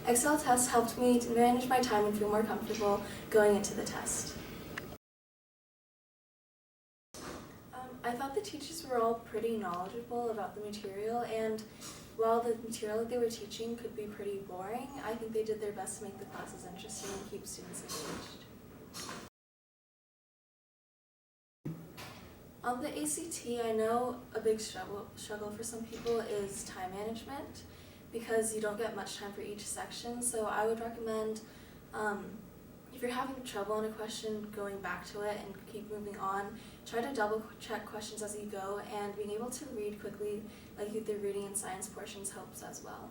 Excel tests helped me to manage my time and feel more comfortable going into the test. I thought the teachers were all pretty knowledgeable about the material, and while the material that they were teaching could be pretty boring, I think they did their best to make the classes interesting and keep students engaged. On the ACT, I know a big struggle for some people is time management, because you don't get much time for each section. So I would recommend, if you're having trouble on a question, going back to it and keep moving on. Try to double check questions as you go, and being able to read quickly, like the reading and science portions, helps as well.